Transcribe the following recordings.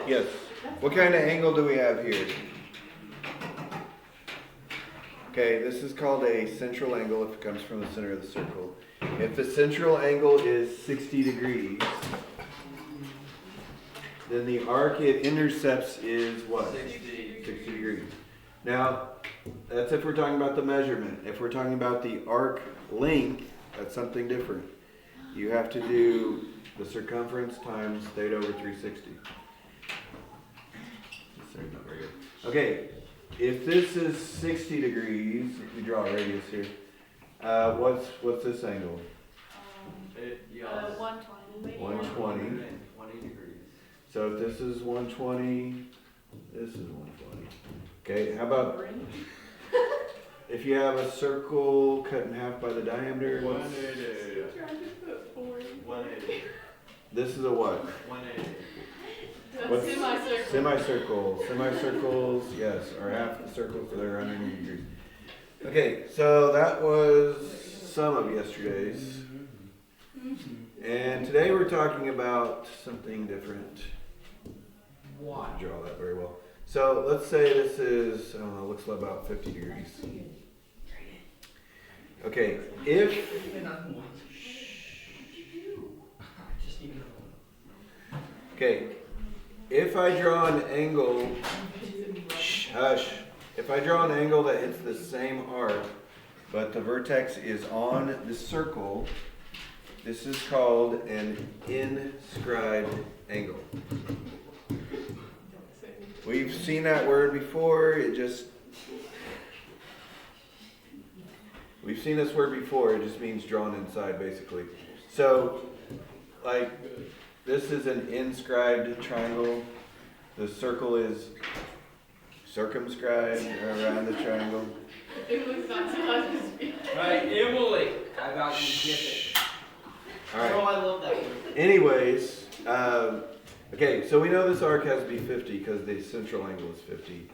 Yes. What kind of angle do we have here? Okay, this is called a central angle if it comes from the center of the circle. If the central angle is 60 degrees, then the arc it intercepts is what? 60 degrees. Now, that's if we're talking about the measurement. If we're talking about the arc length, that's something different. You have to do the circumference times theta over 360. Okay, if this is 60 degrees, if we draw a radius here, what's this angle? 120. 120. 20 degrees. So if this is 120, this is 120. Okay, how about if you have a circle cut in half by the diameter? 180. 180. This is a what? 180. What's Semicircle. Semicircle. Semicircles, yes, are half the circle, so they're 180 degrees. Okay, so that was some of yesterday's. And today we're talking about something different. Why? Draw that very well. So let's say this is, I don't know, looks about 50 degrees. Okay, if I draw an angle, hush, if I draw an angle that hits the same arc, but the vertex is on the circle, this is called an inscribed angle. We've seen that word before, we've seen this word before, it just means drawn inside basically. So, like, this is an inscribed triangle. The circle is circumscribed around the triangle. It was not supposed to be. Right, Emily. I got you get it. All right. Oh, I love that word. Anyways, okay, so we know this arc has to be 50 because the central angle is 50.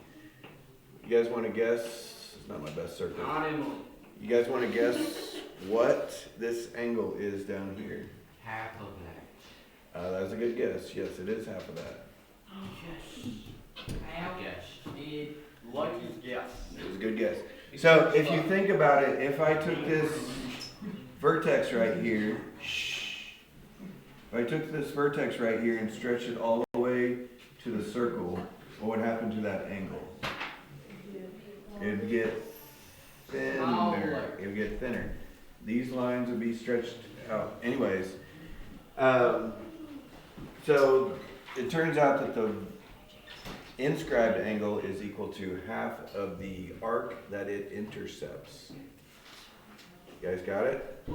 You guys want to guess? It's not my best circle. Not Emily. You guys want to guess what this angle is down here? Half of that. That's a good guess. Yes, it is half of that. Yes. I guess. Lucky guess. It was a good guess. So if you think about it, if I took this vertex right here, and stretched it all the way to the circle, what would happen to that angle? It would get thinner. It would get thinner. These lines would be stretched out. Anyways, so it turns out that the inscribed angle is equal to half of the arc that it intercepts. You guys got it? The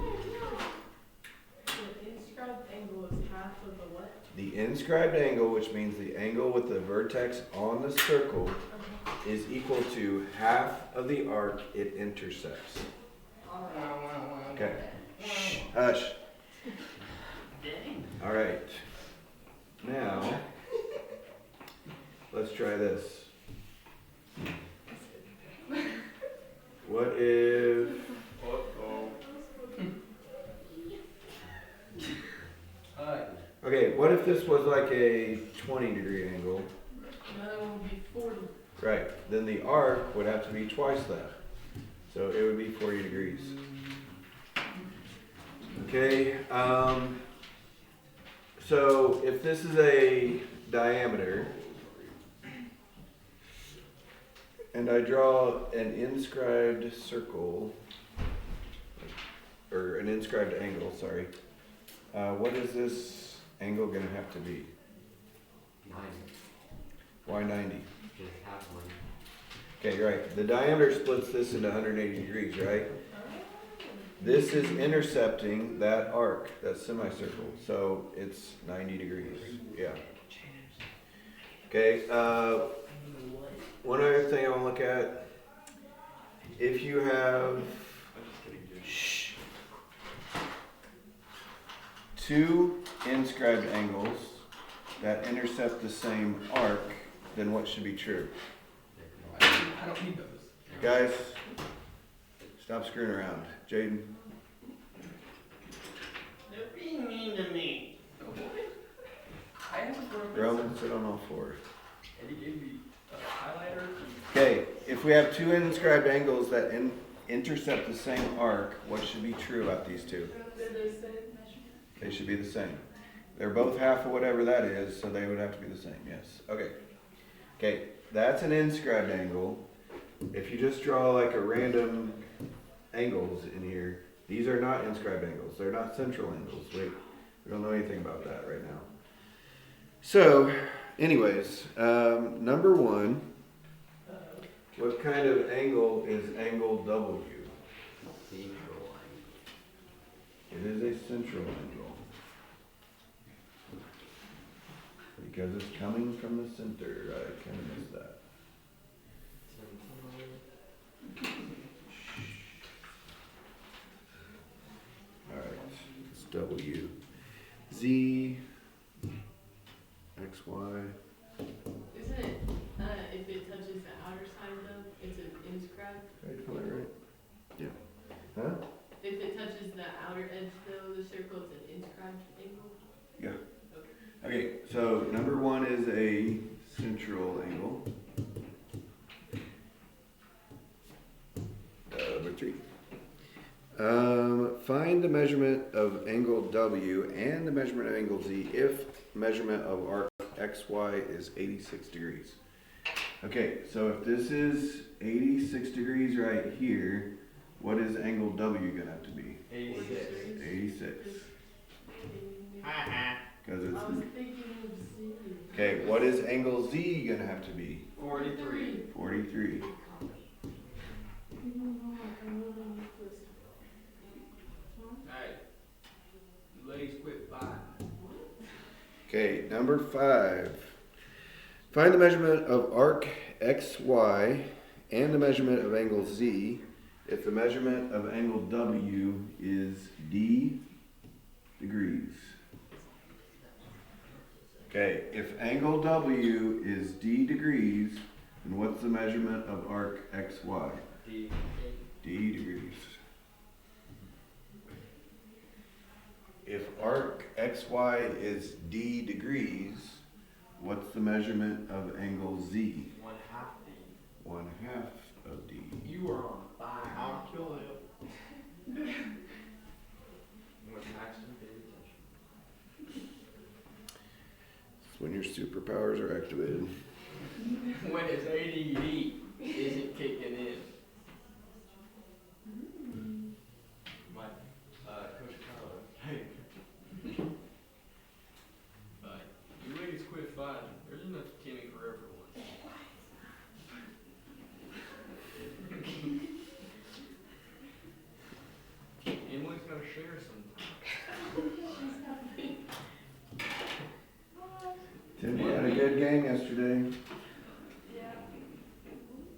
inscribed angle is half of the what? The inscribed angle, which means the angle with the vertex on the circle, is equal to half of the arc it intercepts. Okay. Shh, hush. All right. Now, let's try this. What if... Okay, what if this was like a 20-degree angle? That one would be 40. Right, then the arc would have to be twice that. So it would be 40 degrees. Okay, so if this is a diameter, and I draw an inscribed circle, or an inscribed angle, sorry, what is this angle going to have to be? 90. Why 90? Just half one. Okay, right. The diameter splits this into 180 degrees, right? This is intercepting that arc, that semicircle, so it's 90 degrees. Yeah. Okay, one other thing I want to look at. If you have two inscribed angles that intercept the same arc, then what should be true? I don't need those. Guys, stop screwing around. Jaden. They're being mean to me. I have Roman, sit on all four. And he gave me a highlighter. Okay, if we have two inscribed angles that intercept the same arc, what should be true about these two? They're the same. They should be the same. They're both half of whatever that is, so they would have to be the same, yes. Okay. Okay, that's an inscribed angle. If you just draw like a random angles in here, these are not inscribed angles. They're not central angles. Wait, we don't know anything about that right now. So, anyways, number one, what kind of angle is angle W? Central It is a central angle. Because it's coming from the center. I kind of missed that. Alright, it's W. Z, X, Y. Isn't it, if it touches the outer side though, it's an inscribed? Right, am I right? Yeah. Huh? If it touches the outer edge though, the circle, it's an inscribed angle? Yeah. Okay, so number one is a central angle. Number three. Find the measurement of angle W and the measurement of angle Z if measurement of arc XY is 86 degrees. Okay, so if this is 86 degrees right here, what is angle W gonna have to be? 86. 86. Because I it's, was thinking of Z. okay, what is angle Z gonna have to be? 43. 43. Alright. You ladies quit buying. Okay, number five. Find the measurement of arc XY and the measurement of angle Z if the measurement of angle W is D degrees. Okay, if angle W is D degrees, then what's the measurement of arc XY? D. D degrees. If arc XY is D degrees, what's the measurement of angle Z? 1/2 D. 1/2 of D. You are on fire. I'll kill him. With maximum attention. It's when your superpowers are activated. When his ADD isn't kicking in. My, Coach Carlo. But you ladies quit fighting. There's enough Timmy for everyone. Emily's gonna share sometime. Tim, you had a good game yesterday.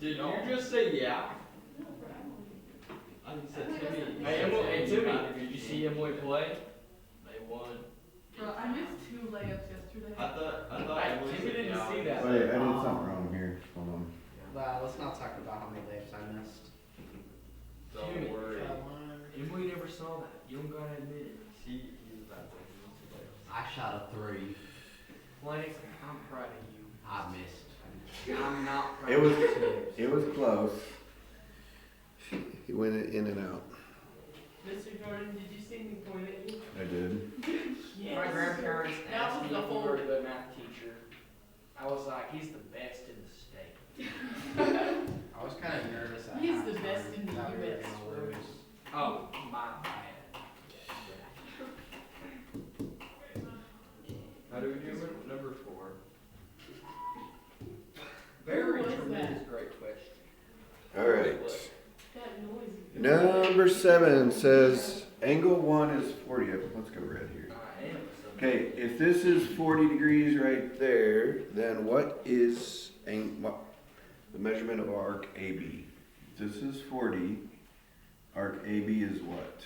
Did you just say yeah? I think said Timmy. Hey, Emily, hey Timmy, did you see Emily play? They won. Bro, I missed 2 layups yesterday. I thought Hey, Emily Timmy said didn't yeah. see that. Wait, I did something wrong here. Hold on. Let's not talk about how many laps I missed. Don't worry. Emily never saw that. You don't gotta admit it. He's about to do I shot a 3. Lennox, I'm proud of you. I missed. I'm not proud It was of you. it was close. He went in and out. Mr. Jordan, did you see me point at you? I did. My grandparents That asked was me the if we whole- were the math teacher. I was like, he's the best in the state. I was kind of nervous at He's the halftime. best in the Thought we were US. gonna lose. Oh, my bad. How do we do it? Number 4. Very Who was tremendous, that? great question. All right. That noise. Number 7 says angle 1 is 40. Let's go red here. I am. Okay, if this is 40 degrees right there, then what is the measurement of arc AB? If this is 40, arc AB is what?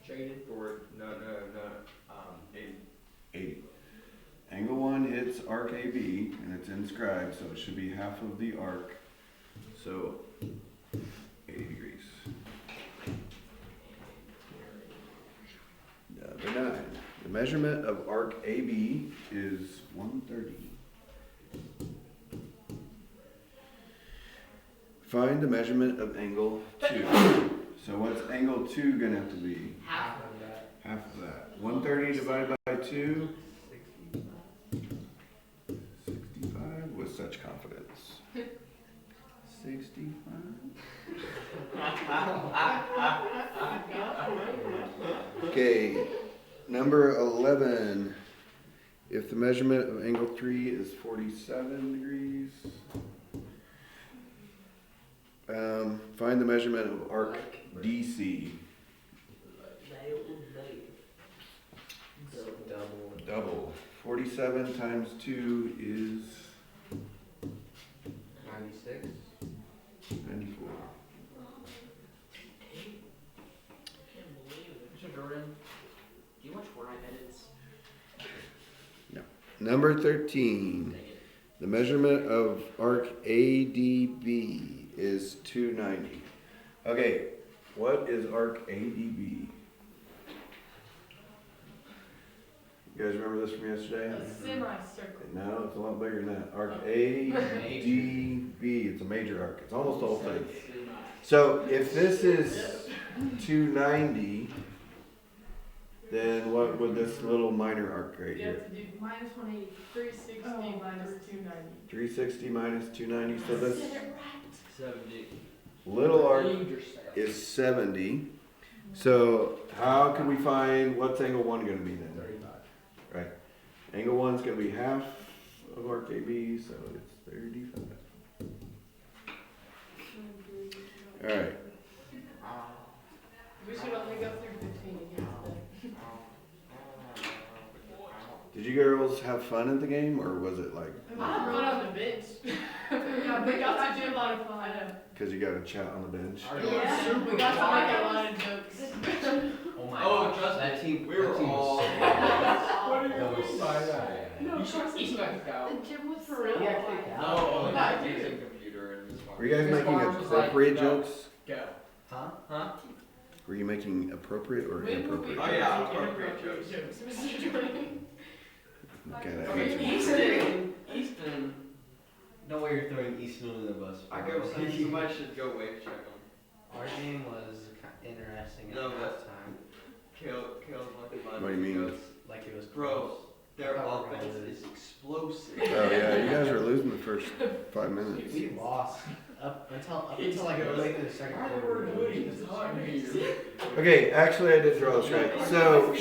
Shaded. No. 8. 80. Angle 1 hits arc AB, and it's inscribed, so it should be half of the arc. So, 80 degrees. Number 9. The measurement of arc AB is 130. Find the measurement of angle 2. So what's angle 2 gonna have to be? Half of that. Half of that. 130 divided by 2. 65 with such confidence. 65. Okay, number 11. If the measurement of angle 3 is 47 degrees, find the measurement of arc DC. Double. 47 times 2 is 96. 94. Mr. Jordan, do you watch Fortnite edits? Number 13. The measurement of arc ADB is 290. Okay, what is arc ADB? You guys remember this from yesterday? A semicircle. No, it's a lot bigger than that. Arc ADB, it's a major arc. It's almost the whole thing. So if this is 290, then what would this little minor arc right You have here? to do minus 180, 360 minus 290. 360 minus 290, so this 70. little arc Believe yourself. is 70. So how can we find what's angle 1 going to be then? 35. Right. Angle 1 is going to be half of arc AB, so it's 35. Alright. We should only go through 15 against them. Did you girls have fun at the game, or was it like I had fun on the bench. Yeah, we got to do a lot of fun. I know. because you got to chat on the bench? Yeah, we got to make a lot of jokes. Oh my Oh, gosh, trust that team, We were that team all. was so What do you mean by that? No, You should see back out. the gym was for real. Yeah, kicked No, out. only Yeah, my I did. using computer and this one. Were you guys Miss making Barnes was like, appropriate no. jokes? Go. Huh? Huh? Were you making appropriate or When will we inappropriate? Oh, yeah, making appropriate jokes. Mr. Jordan? Okay, that I mean, answers- Easton. No way you're throwing Easton under the bus. I go. Somebody should go wave check them. Our game was interesting at No, that that's- time. Kale's looking at What do you mean? Like it was Bro, close. their I thought we were offense gonna is explosive. Oh yeah, you guys were losing the first 5 minutes. We lost up until like late in the second quarter. Okay, actually I did draw this right. So,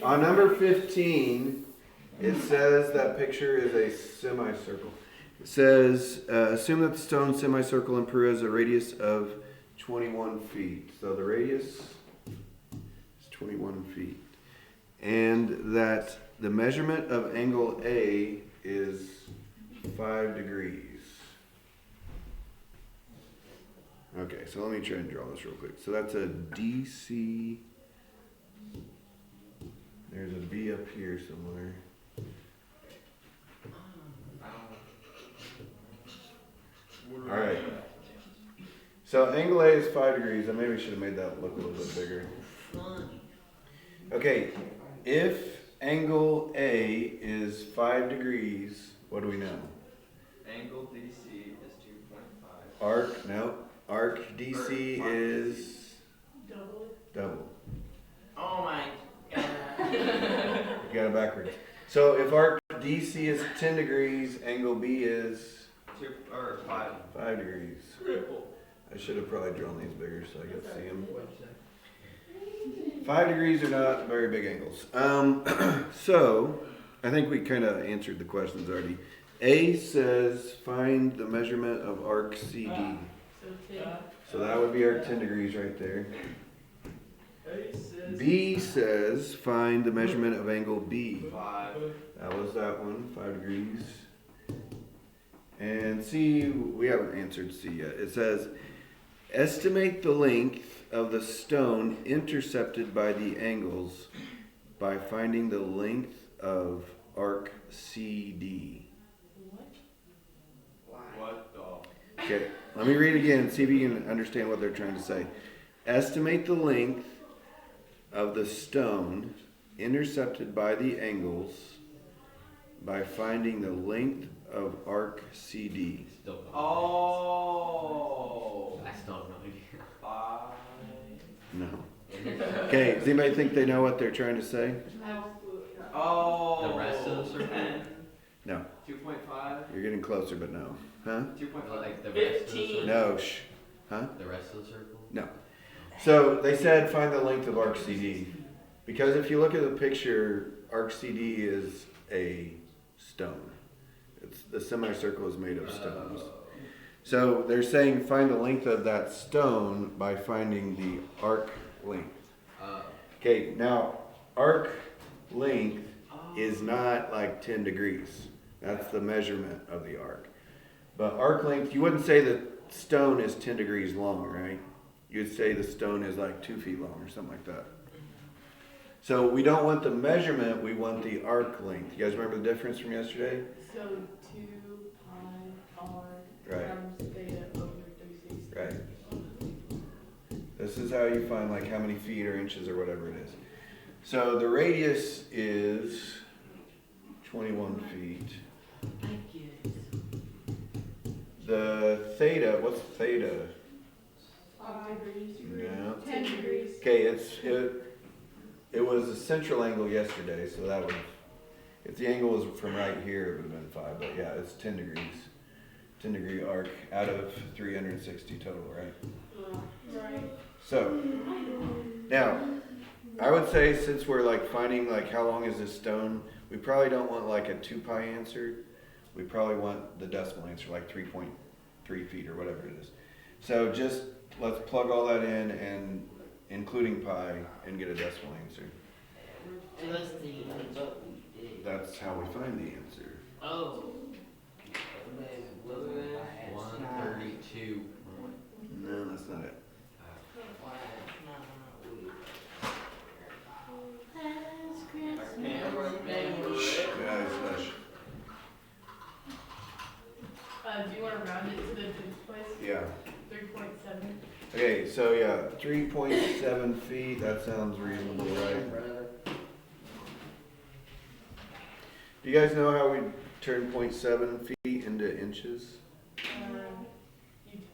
on number 15, it says that picture is a semicircle. It says, assume that the stone semicircle in Peru has a radius of 21 feet. So the radius is 21 feet. And that the measurement of angle A is 5 degrees. Okay, so let me try and draw this real quick. So that's a DC. There's a B up here somewhere. Alright. So angle A is 5 degrees. I maybe should have made that look a little bit bigger. Okay, if angle A is 5 degrees, what do we know? Angle DC is 2.5. Arc, no. Arc DC is Double. double. Oh my god. You got it backwards. So if arc DC is 10 degrees, angle B is 5. 5 degrees. I should have probably drawn these bigger so I could see them. 5 degrees are not very big angles. So I think we kind of answered the questions already. A says find the measurement of arc CD. So 10. So that would be arc 10 degrees right there. B says find the measurement of angle B. 5. That was that one, 5 degrees. And C, we haven't answered C yet. It says estimate the length of the stone intercepted by the angles by finding the length of arc CD. What the? Okay, let me read again and see if you can understand what they're trying to say. Estimate the length of the stone intercepted by the angles by finding the length of arc CD. Still don't. Oh. I still have no idea. 5. No. Okay, does anybody think they know what they're trying to say? Absolutely not. Oh. The rest of the circle? No. 2.5. You're getting closer, but no. Huh? 2.5. Like the rest of the 15. circle? No, shh. Huh? The rest of the circle? No. So they said find the length of arc CD. Because if you look at the picture, arc CD is a stone. It's, the semicircle is made of stones. So they're saying find the length of that stone by finding the arc length. Okay, now arc length is not like 10 degrees. That's the measurement of the arc. But arc length, you wouldn't say the stone is 10 degrees long, right? You'd say the stone is like 2 feet long or something like that. So we don't want the measurement, we want the arc length. You guys remember the difference from yesterday? So 2 pi r Right. times theta over 360. Right. This is how you find like how many feet or inches or whatever it is. So the radius is 21 feet. The theta, what's theta? 5 degrees. Yeah. 10 degrees. Okay, it was a central angle yesterday, so that would, if the angle was from right here, it would have been 5, but yeah, it's 10 degrees. 10 degree arc out of 360 total, right? Right. So, now, I would say since we're like finding like how long is this stone, we probably don't want like a 2 pi answer. We probably want the decimal answer, like 3.3 feet or whatever it is. So just, let's plug all that in and including pi and get a decimal answer. That's how we find the answer. Oh. 132. No, that's not it. Guys, hush. Do you want to round it to the 10th place? Yeah. 3.7. Okay, so yeah, 3.7 feet, that sounds reasonable, right? Do you guys know how we turn 0.7 feet into inches? You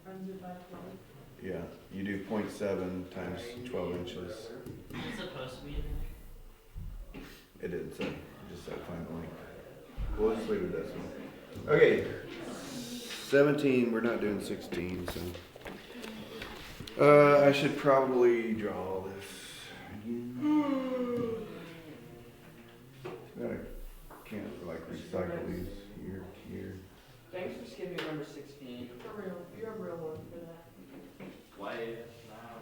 times it by 12. Yeah, you do 0.7 times 12 inches. It's supposed to be in It didn't say, it just said find the length. We'll just leave it this one. Okay, 17, we're not doing 16, so. I should probably draw this again. I can't like recycle these here. Thanks for skipping number 16. For real. You're a real one for that. Quiet now.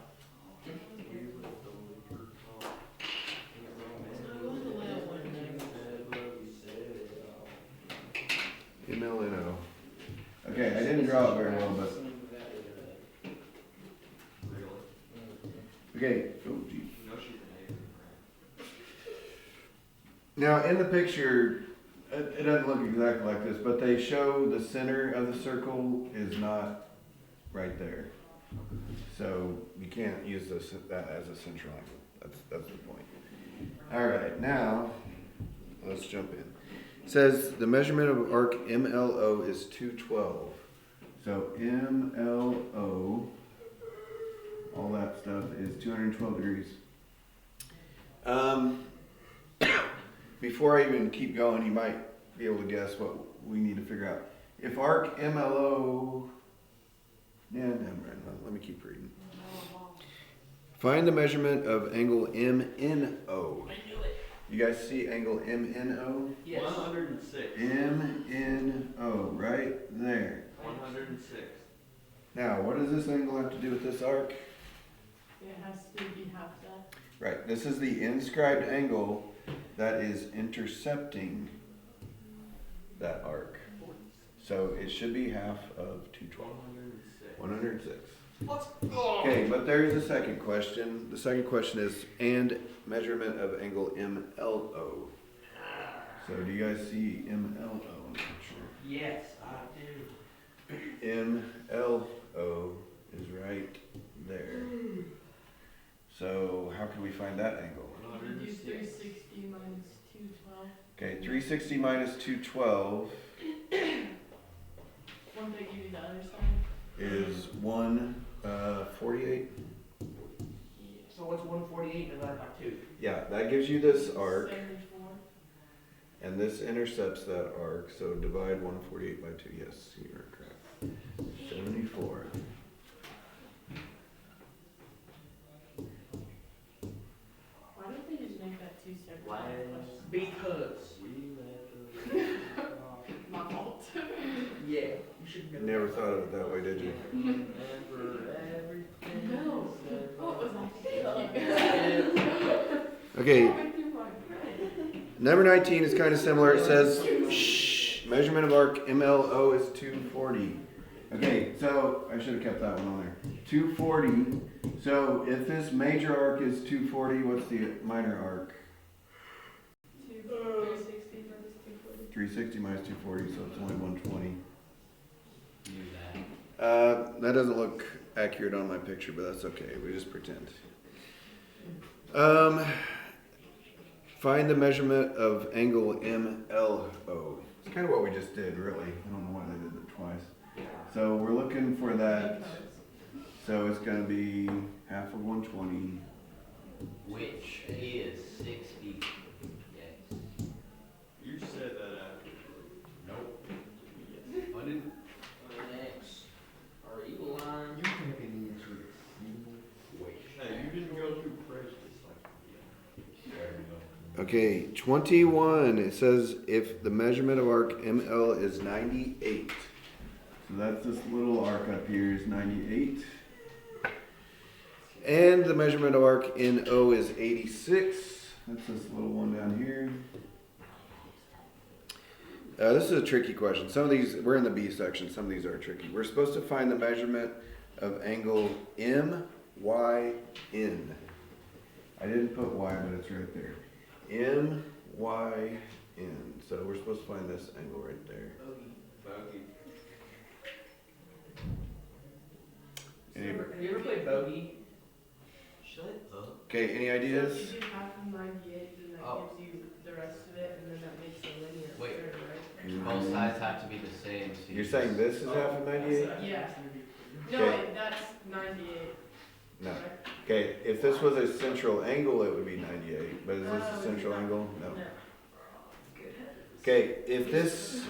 MLNO. Okay, I didn't draw it very well, but. Okay, oh geez. No, she's an A. Now in the picture, it doesn't look exactly like this, but they show the center of the circle is not right there. So you can't use that as a central angle. That's the point. All right, now let's jump in. It says the measurement of arc MLO is 212. So MLO, all that stuff is 212 degrees. Before I even keep going, you might be able to guess what we need to figure out. If arc MLO, never mind, let me keep reading. Find the measurement of angle MNO. You guys see angle MNO? Yes. 106. MNO, right there. 106. Now, what does this angle have to do with this arc? It has to be half that. Right, this is the inscribed angle that is intercepting that arc. So it should be half of 212. 106. Okay, but there is a second question. The second question is, and measurement of angle MLO. So do you guys see MLO in the picture? Yes, I do. MLO is right there. So how can we find that angle? Do 360 minus 212. Okay, 360 minus 212 Won't they give you the other side? is 148. So what's 148 divided by 2? Yeah, that gives you this arc, 74. and this intercepts that arc, so divide 148 by 2. Yes, you are correct. 74. Why don't they just make that two separate Why? questions? Because. My fault. Yeah, you should You never thought of it that way, did you? No. What was I thinking? Okay, What went through my brain? number 19 is kind of similar. It says, measurement of arc MLO is 240. Okay, so I should have kept that one on there. 240. So if this major arc is 240, what's the minor arc? 360 minus 240. 360 minus 240, so it's only 120. Do that. That doesn't look accurate on my picture, but that's okay. We just pretend. Find the measurement of angle MLO. It's kind of what we just did, really. I don't know why they did it twice. So we're looking for that. So it's going to be half of 120. Which is 60. Yes. You said that after. Nope. I didn't. Next. Our eagle line. You can make an answer with a single question. Hey, you didn't go through prejudice like There we go. Okay, 21. It says if the measurement of arc ML is 98. So that's this little arc up here is 98. And the measurement of arc NO is 86. That's this little one down here. This is a tricky question. Some of these, we're in the B section, some of these are tricky. We're supposed to find the measurement of angle MYN. I didn't put Y, but it's right there. MYN. So we're supposed to find this angle right there. Bogey. Have you ever played bogey? Shut up. Okay, any So ideas? if you do half of 98, then that Oh. gives you the rest of it, and then that makes a linear Wait. curve, right? Both sides have to be the same. So You're saying this is half of 98? Yeah. No, Okay. wait, that's 98. No. correct? Okay, if this was a central angle, it would be 98. But is this a Oh, central no. angle? No. No. Okay, if this,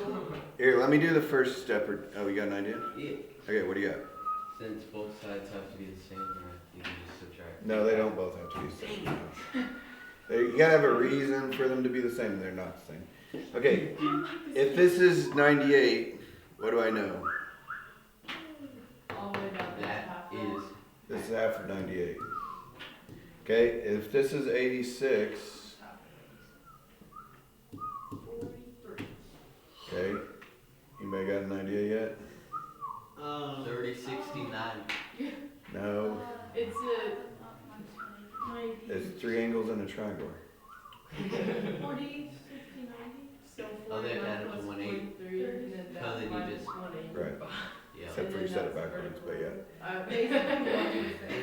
here, let me do the first step. Oh, you got an idea? Yeah. Okay, what do you got? Since both sides have to be the same, right? You can just subtract. No, they don't both have to be the same. You gotta have a reason for them to be the same, and they're not the same. Okay, if this is 98, what do I know? All the way down to That half. is. This is half of 98. Okay, if this is 86, 43. okay, anybody got an idea yet? 3069. No, It's a 90. it's three angles in a triangle. 40, 60, 90. So Oh, they 49 added to plus 180. 43, and then So that then you minus just- 180. Right, Yeah. except for you said it backwards, but yeah.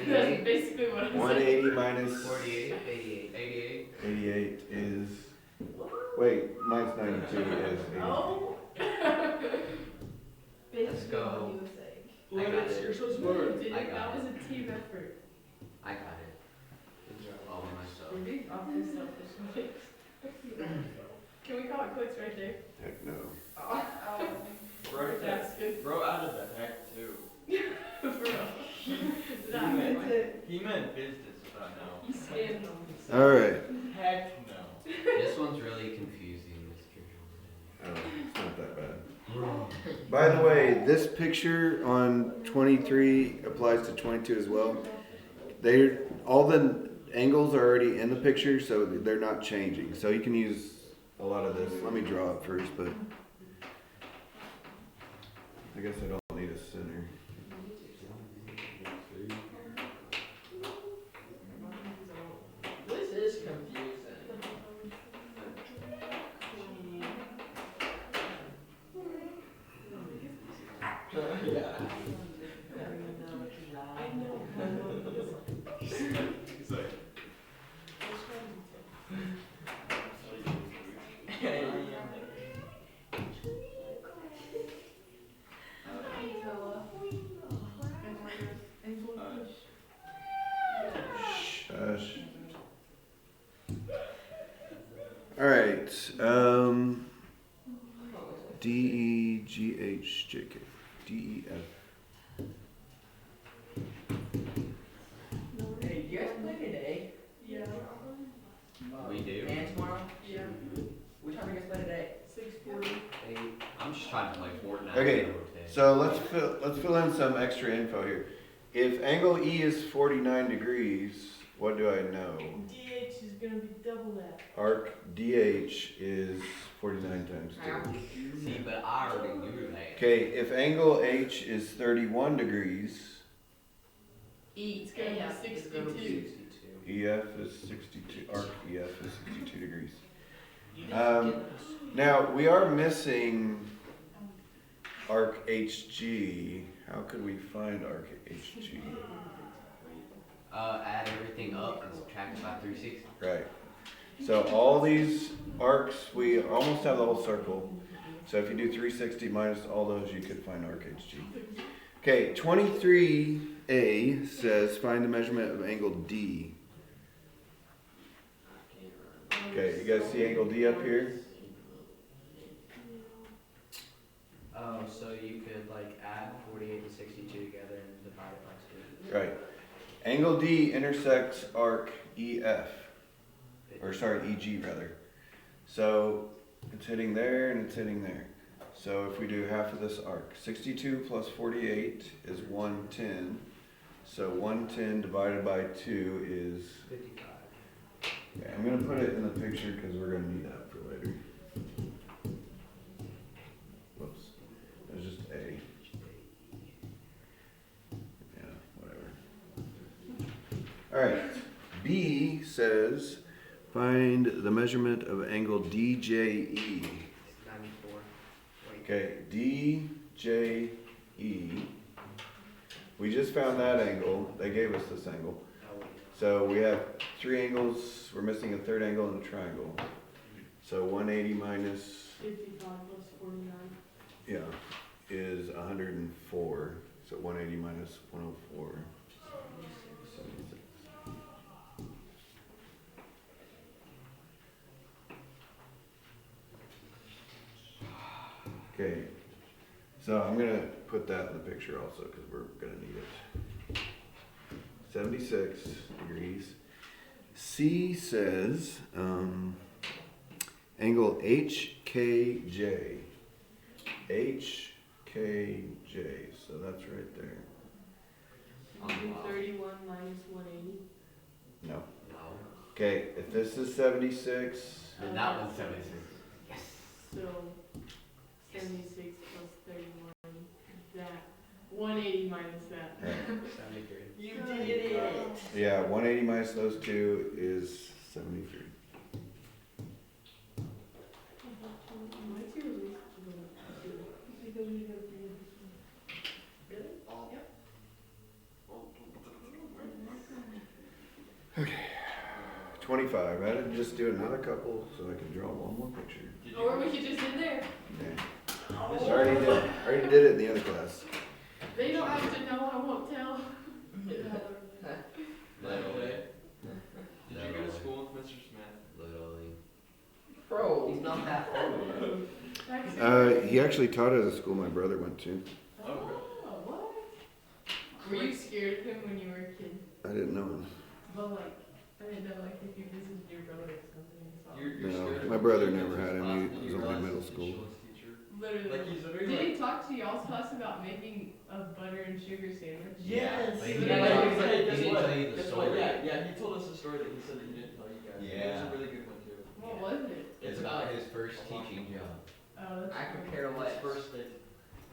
That's basically what I'm saying. 180 minus 48, 88. 88. 88 is, wait, minus 92 is 80. Oh. Let's go. I got it. You're so You smart. did I it. got That it. was a team effort. I got it. All by myself. We're being awfully selfish. Can we call it quits right there? Heck no. Bro, That's good. bro out of the heck too. He meant business about now. He's scammed them. Alright, Heck no. This one's really confusing, Mr. Jordan. it's not that bad. By the way, this picture on 23 applies to 22 as well. All the angles are already in the picture, so they're not changing. So you can use a lot of this. Let me draw it first, but I guess I don't need a center. This is confusing. Yeah. I know. He's like, DEGHJK. DEF. Hey, do you guys play today? Yeah, We do. And tomorrow? yeah, What time are you guys play today? 6:40. I'm just trying to play Fortnite. Okay, so let's fill in some extra info here. If angle E is 49 degrees, what do I know? DH is gonna be double that. Arc DH is 49 times 2. See, but I already knew that. Okay, if angle H is 31 degrees, It's gonna be 62. EF is 62, arc EF is 62 degrees. Now, we are missing arc HG. How could we find arc HG? Add everything up and subtract it by 360. Right. So all these arcs, we almost have the whole circle. So if you do 360 minus all those, you could find arc HG. Okay, 23A says find the measurement of angle D. Okay, you guys see angle D up here? Oh, so you could like add 48 and 62 together and divide it by 2. Right. Angle D intersects arc EF, or sorry, EG rather. So it's hitting there and it's hitting there. So if we do half of this arc, 62 plus 48 is 110. So 110 divided by 2 is, 55. okay, I'm gonna put it in the picture because we're gonna need that for later. Whoops, it was just A. Yeah, whatever. All right, B says find the measurement of angle DJE. 94. Wait. Okay, DJE. We just found that angle. They gave us this angle. Oh, wait. So we have 3 angles. We're missing a third angle in the triangle. So 180 minus, 55 plus 49. yeah, is 104. So 180 minus 104. 76. Okay, so I'm gonna put that in the picture also because we're gonna need it. 76 degrees. C says angle HKJ. HKJ, so that's right there. You do 31 minus 180. No. No. Okay, if this is 76, And that one's 76. So 76 plus 31. That 180 minus that. 73. You did it! yeah, 180 minus those two is 73. What's your least? Really? Yep. 25. I had to just do another couple so I can draw one more picture. Did Or we could just end there. Okay. Already did it in the other class. They don't have to know. I won't tell. Literally. Did you go to school with Mr. Smith? Literally. Bro, he's not that old. He actually taught at a school my brother went to. Oh, what? Were you scared of him when you were a kid? I didn't know him. But like, I didn't know like if you visited your brother or something. So. You're No, scared of my him brother because never had him. class He and was you only realize middle he's a school. English teacher. Literally. Like he's literally Did like, he talk to y'all's class about making a butter and sugar sandwich? yes. But He he was didn't like, tell he was like, you- guess he didn't what? tell you the Guess story. what? Yeah, he told us a story that he said that he didn't tell you guys. It Yeah. was a really good one too. What was it? It's about his first teaching job. Oh, that's I funny. compare His less. first day.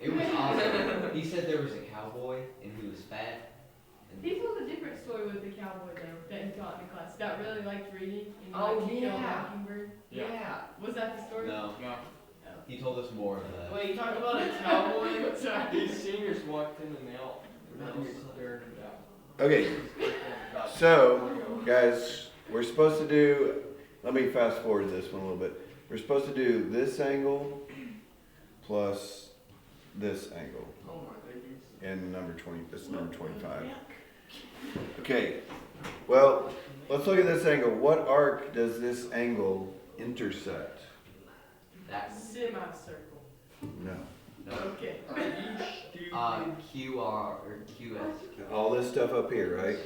It was awesome. He said there was a cowboy and he was fat. And He told a different story with the cowboy though that he taught in the class that really liked reading and Oh, liked to kill a yeah. mockingbird. Yeah. Was that the story? no, No. he told us more of that. Wait, talk about a cowboy. Sorry. These seniors walked in and they all stared him down. Okay, so guys, we're supposed to do, let me fast forward this one a little bit. We're supposed to do this angle plus this angle Oh my goodness. in number 20, this is number 25. Okay, well, let's look at this angle. What arc does this angle intersect? That's Semicircle. No. No. Okay. QR or QS. All this stuff up here, right?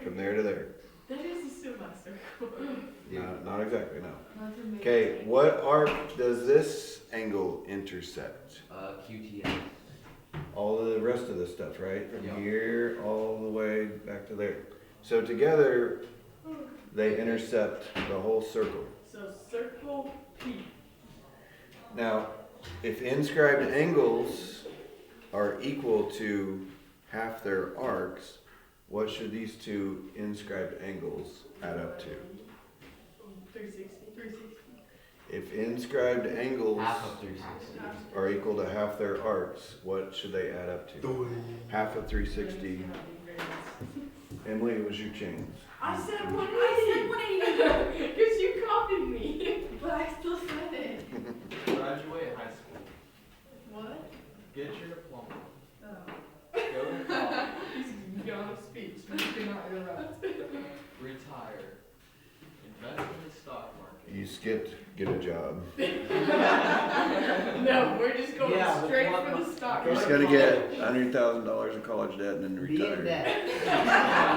From there to there. That is a semicircle. Not exactly, no. Not to make Okay, it- what arc does this angle intercept? QTS. All of the rest of the stuff, right? From Yeah. here all the way back to there. So together, they intercept the whole circle. So circle P. Now, if inscribed angles are equal to half their arcs, what should these two inscribed angles add up to? 360. If inscribed angles Half of 360. are equal to half their arcs, what should they add up to? Half of 360. Emily, it was your chains. I said 180. Because you copied me. But I still said it. Graduate high school. What? Get your diploma. Oh. Go to college. He's gone of speech. You cannot interrupt. Retire. Invest in the stock market. You skipped, get a job. No, we're just going Yeah, but straight what- for the stock. You're just gonna get $100,000 of college debt and then Be in retire. debt.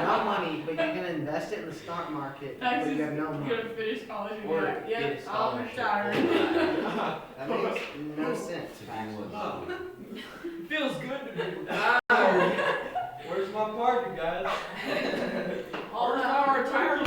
No money, but you're gonna invest it in the stock market, but Texas, you have no you're money. gonna finish college and be Or like, get a yep, I'm scholarship. retired. That makes no sense. Feels good to be. Where's my party, guys? All the time, retirement